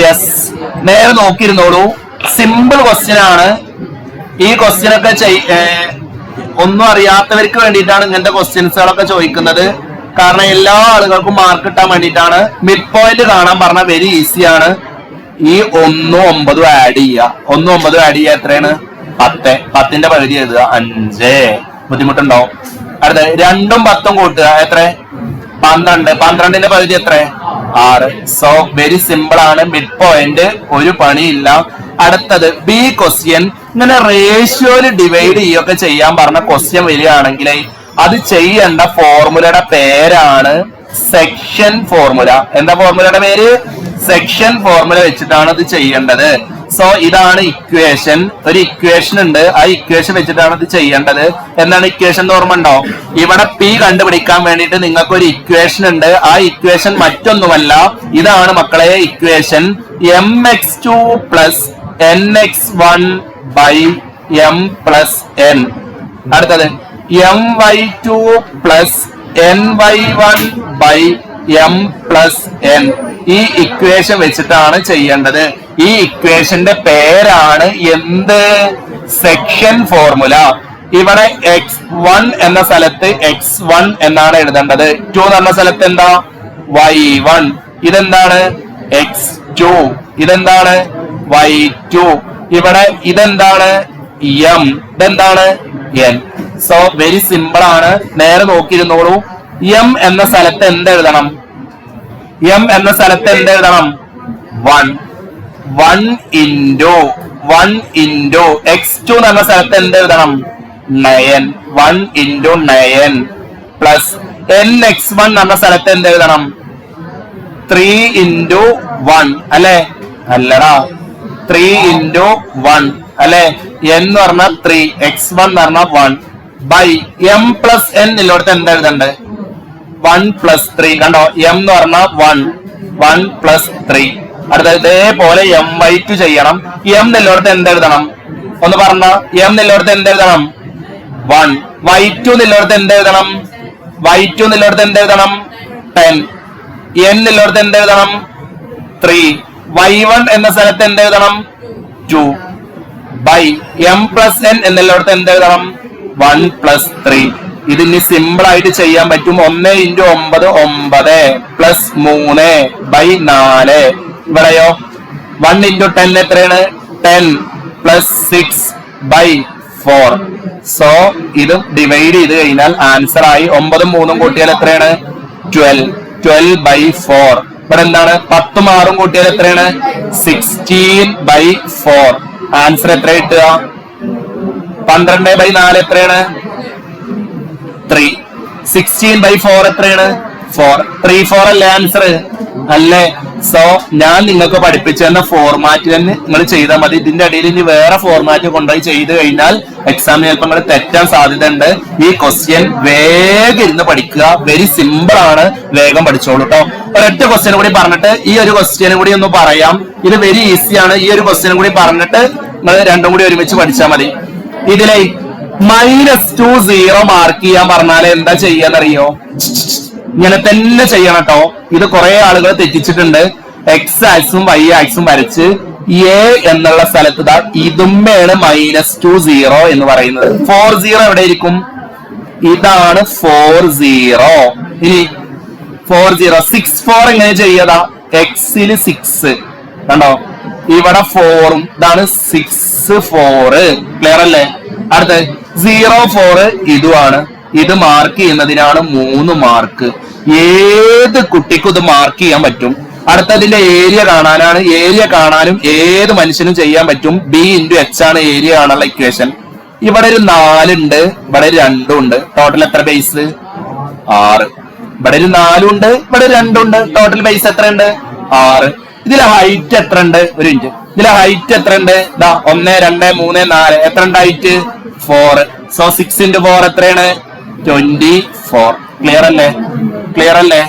Yes, നേരെ നോക്കിയിരുന്നോളൂ. Simple question ആണ്. ഈ ക്വസ്റ്റ്യൻ ഒക്കെ ഒന്നും അറിയാത്തവർക്ക് വേണ്ടിയിട്ടാണ് ഇങ്ങനത്തെ ക്വസ്റ്റ്യൻസുകളൊക്കെ ചോദിക്കുന്നത്. കാരണം എല്ലാ ആളുകൾക്കും മാർക്ക് കിട്ടാൻ വേണ്ടിയിട്ടാണ്. മിഡ് പോയിന്റ് കാണാൻ പറഞ്ഞാൽ വെരി ഈസിയാണ്. ഈ 1 9 ആഡ് ചെയ്യുക. 1 9 ആഡ് ചെയ്യുക എത്രയാണ്? 10. 10ന്റെ പകുതി എഴുതുക 5. ബുദ്ധിമുട്ടുണ്ടാവും. അടുത്ത 2ഉം 10ഉം കൂട്ടുക എത്ര? 12. 12ന്റെ പകുതി എത്ര? 6. സോ വെരി സിമ്പിൾ ആണ്. മിഡ് പോയിന്റ്, ഒരു പണിയില്ല. അടുത്തത് ബി ക്വസ്റ്റ്യൻ. ഇങ്ങനെ റേഷ്യോയില് ഡിവൈഡ് ചെയ്യൊക്കെ ചെയ്യാൻ പറഞ്ഞ ക്വസ്റ്റ്യൻ വരികയാണെങ്കിൽ അത് ചെയ്യേണ്ട ഫോർമുലയുടെ പേരാണ് സെക്ഷൻ ഫോർമുല. എന്താ ഫോർമുലയുടെ പേര്? സെക്ഷൻ ഫോർമുല വെച്ചിട്ടാണ് ഇത് ചെയ്യേണ്ടത്. സോ ഇതാണ് ഇക്വേഷൻ. ഒരു ഇക്വേഷൻ ഉണ്ട്, ആ ഇക്വേഷൻ വെച്ചിട്ടാണ് ഇത് ചെയ്യേണ്ടത്. എന്താണ് ഇക്വേഷൻ എന്ന് ഓർമ്മ ഉണ്ടോ? ഇവിടെ പി കണ്ടുപിടിക്കാൻ വേണ്ടിയിട്ട് നിങ്ങൾക്ക് ഒരു ഇക്വേഷൻ ഉണ്ട്. ആ ഇക്വേഷൻ മറ്റൊന്നുമല്ല, ഇതാണ് മക്കളെ equation. mx2 plus nx1 by m plus n. അടുത്തത് my2 plus ny1 by m plus n. ഈ ഇക്വേഷൻ വെച്ചിട്ടാണ് ചെയ്യേണ്ടത്. ഈ ഇക്വേഷന്റെ പേരാണ് എന്ത്? Section formula. ഇവിടെ x1 എന്ന സ്ഥലത്ത് x1 എന്നാണ് എഴുതേണ്ടത്. 2 എന്ന് പറഞ്ഞ സ്ഥലത്ത് എന്താ? y1. ഇതെന്താണ്? x2. ഇതെന്താണ്? y2. ഇവിടെ ഇതെന്താണ്? m. ഇതെന്താണ്? n. സോ വെരി സിമ്പിൾ ആണ്. നേരെ നോക്കിയിരുന്നോളൂ. m എന്ന സ്ഥലത്ത് എന്തെഴുതണം? m എന്ന സ്ഥലത്ത് എന്തെഴുതണം? 1. 1 ഇൻറ്റു x2 എന്ന സ്ഥലത്ത് എന്തെഴുതണം? 9. 1 ഇൻറ്റു 9 പ്ലസ് nx1 എന്ന സ്ഥലത്ത് എന്തെഴുതണം? 3 ഇൻറ്റു 1 അല്ലെ? അല്ലടാ, 3 ഇൻറ്റു 1 അല്ലെ? n എന്ന് പറഞ്ഞാൽ 3, x1 എന്ന് പറഞ്ഞാൽ 1 ബൈ m പ്ലസ് n ഇല്ലോടത്ത് എന്തെഴുതണ്ട്? 1 പ്ലസ് 3. കണ്ടോ? m എന്ന് പറഞ്ഞാൽ 1 പ്ലസ് 3. അടുത്ത ഇതേപോലെ my2 ചെയ്യണം. m എല്ലോടത്ത് എന്തെഴുതണം? ഒന്ന് പറഞ്ഞ m എല്ലോടത്ത് എന്തെഴുതണം? 1. y2 എല്ലോടത്ത് എന്തെഴുതണം? y2 എല്ലോടത്ത് എന്തെഴുതണം? 10. n എല്ലോടത്ത് എന്തെഴുതണം? 3. y1 എന്ന സ്ഥലത്ത് എന്തെഴുതണം? 2 ബൈ m പ്ലസ് n എന്നുള്ളടത്ത് എന്തെഴുതണം? 1 പ്ലസ് 3. ഇതിന് സിമ്പിൾ ആയിട്ട് ചെയ്യാൻ പറ്റും. 1 ഇൻറ്റു 9 9 പ്ലസ് 3 ബൈ 4. ഇവിടെയോ 1 ഇൻറ്റു 10 എത്രയാണ്? 10 പ്ലസ് 6 ബൈ 4. സോ ഇത് ഡിവൈഡ് ചെയ്ത് കഴിഞ്ഞാൽ ആൻസർ ആയി. 9ഉം 3ഉം കൂട്ടിയാൽ എത്രയാണ്? 12 ബൈ 4. ഇവിടെ എന്താണ്? 10ഉം 6ഉം കൂട്ടിയാൽ എത്രയാണ്? 16 ബൈ 4. ആൻസർ എത്ര കിട്ടുക? 12 ബൈ 4 എത്രയാണ്? 3. 16 ബൈ 4 എത്രയാണ്? 4. 3 4 അല്ലേ ആൻസർ? അല്ലേ? സോ ഞാൻ നിങ്ങൾക്ക് പഠിപ്പിച്ചു തന്ന ഫോർമാറ്റ് തന്നെ നിങ്ങൾ ചെയ്താൽ മതി. ഇതിന്റെ ഇടയിൽ ഇനി വേറെ ഫോർമാറ്റ് കൊണ്ടുപോയി ചെയ്ത് കഴിഞ്ഞാൽ എക്സാമിന് ചിലപ്പോൾ നിങ്ങൾ തെറ്റാൻ സാധ്യത ഉണ്ട്. ഈ ക്വസ്റ്റ്യൻ വേഗം ഇരുന്ന് പഠിക്കുക. വെരി സിമ്പിൾ ആണ്. വേഗം പഠിച്ചോളൂ കേട്ടോ. ഒരൊറ്റ ക്വസ്റ്റ്യൻ കൂടി പറഞ്ഞിട്ട് ഈ ഒരു ക്വസ്റ്റ്യനും കൂടി ഒന്ന് പറയാം. ഇത് വെരി ഈസിയാണ്. ഈ ഒരു ക്വസ്റ്റ്യനും കൂടി പറഞ്ഞിട്ട് നിങ്ങൾ രണ്ടും കൂടി ഒരുമിച്ച് പഠിച്ചാൽ മതി. ഇതിലെ -2 0 മാർക്ക് ചെയ്യാൻ പറഞ്ഞാൽ എന്താ ചെയ്യാന്നറിയോ? ഇങ്ങനെ തന്നെ ചെയ്യണം കേട്ടോ. ഇത് കുറെ ആളുകൾ തെറ്റിച്ചിട്ടുണ്ട്. എക്സ് ആക്സും y ആക്സും വരച്ച് a എന്നുള്ള സ്ഥലത്ത് ഇതുമ്മയാണ് -2 0 എന്ന് പറയുന്നത്. 4 0 എവിടെ ഇരിക്കും? ഇതാണ് 4 0. ഇനി 4 0 6 4 എങ്ങനെ ചെയ്യതാ? എക്സില് 6 കണ്ടോ? ഇവിടെ 4ഉം ഇതാണ് 6 4. ക്ലിയർ അല്ലേ? അടുത്ത 0 4 ഇതുമാണ്. ഇത് മാർക്ക് ചെയ്യുന്നതിനാണ് 3 മാർക്ക്. ഏത് കുട്ടിക്കും ഇത് മാർക്ക് ചെയ്യാൻ പറ്റും. അടുത്തതിന്റെ ഏരിയ കാണാനാണ്. ഏരിയ കാണാനും ഏത് മനുഷ്യനും ചെയ്യാൻ പറ്റും. b ഇൻറ്റു h ആണ് ഏരിയ കാണാനുള്ള ഇക്വേഷൻ. ഇവിടെ ഒരു 4 ഉണ്ട്, ഇവിടെ 2 ഉണ്ട്. ടോട്ടൽ എത്ര ബേസ്? 6. ഇവിടെ ഒരു 4 ഉണ്ട്, ഇവിടെ 2 ഉണ്ട്. ടോട്ടൽ ബേസ് എത്ര ഉണ്ട്? 6. ഇതിലെ ഹൈറ്റ് എത്ര ഉണ്ട്? ഒരു മിനിറ്റ്. ഇതിലെ ഹൈറ്റ് എത്ര ഉണ്ട്? 1 2 3 4. എത്ര ഉണ്ട് ഹൈറ്റ്? 4. സോ 6 ഇൻറ്റു 4 എത്രയാണ്? 24. ക്ലിയർ അല്ലേ?